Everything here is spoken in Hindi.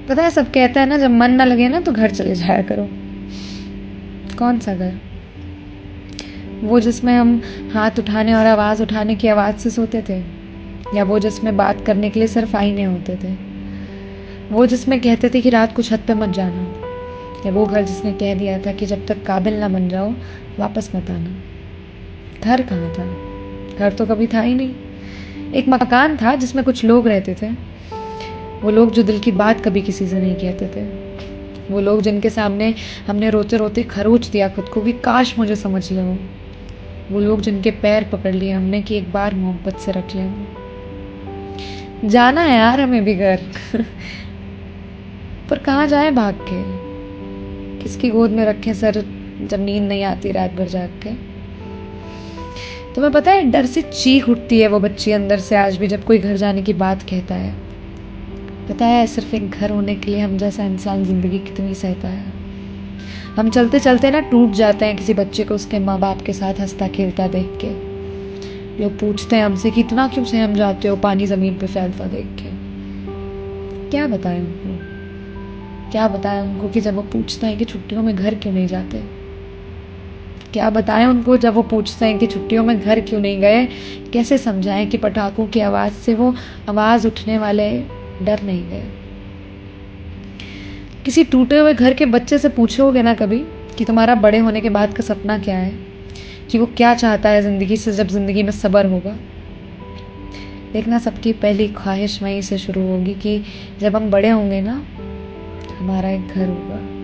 पता है, सब कहते हैं ना, जब मन ना लगे ना तो घर चले जाया करो। कौन सा घर? वो जिसमें हम हाथ उठाने और आवाज़ उठाने की आवाज़ से सोते थे, या वो जिसमें बात करने के लिए सिर्फ आईने होते थे, वो जिसमें कहते थे कि रात को छत पे मत जाना, या वो घर जिसने कह दिया था कि जब तक काबिल ना बन जाओ वापस मत आना। घर कहाँ था? घर तो कभी था ही नहीं। एक मकान था जिसमें कुछ लोग रहते थे, वो लोग जो दिल की बात कभी किसी से नहीं कहते थे, वो लोग जिनके सामने हमने रोते रोते खरोच दिया खुद को कि काश मुझे समझ ले वो लोग जिनके पैर पकड़ लिए हमने कि एक बार मोहब्बत से रख ले। जाना है यार हमें भी घर पर कहाँ जाए भाग के? किसकी गोद में रखें सर जब नींद नहीं आती रात भर जाग के? तुम्हें पता है, डर से चीख उठती है वो बच्ची अंदर से आज भी जब कोई घर जाने की बात कहता है। पता है, सिर्फ एक घर होने के लिए हम जैसा इंसान जिंदगी कितनी सहता है। हम चलते चलते ना टूट जाते हैं किसी बच्चे को उसके माँ बाप के साथ हंसता खेलता देख के। लोग पूछते हैं हमसे कि इतना क्यों सहम जाते हो पानी जमीन पे फैलता देख के। क्या बताएं उनको? क्या बताएं उनको कि जब वो पूछते हैं कि छुट्टियों में घर क्यों नहीं जाते? क्या बताएं उनको जब वो पूछते हैं कि छुट्टियों में घर क्यों नहीं गए? कैसे समझाएं कि पटाखों की आवाज़ से वो आवाज़ उठने वाले डर नहीं गए? किसी टूटे हुए घर के बच्चे से पूछोगे ना कभी कि तुम्हारा बड़े होने के बाद का सपना क्या है, कि वो क्या चाहता है ज़िंदगी से जब ज़िंदगी में सब्र होगा? देखना, सबकी पहली ख्वाहिश वहीं से शुरू होगी कि जब हम बड़े होंगे ना, हमारा एक घर होगा।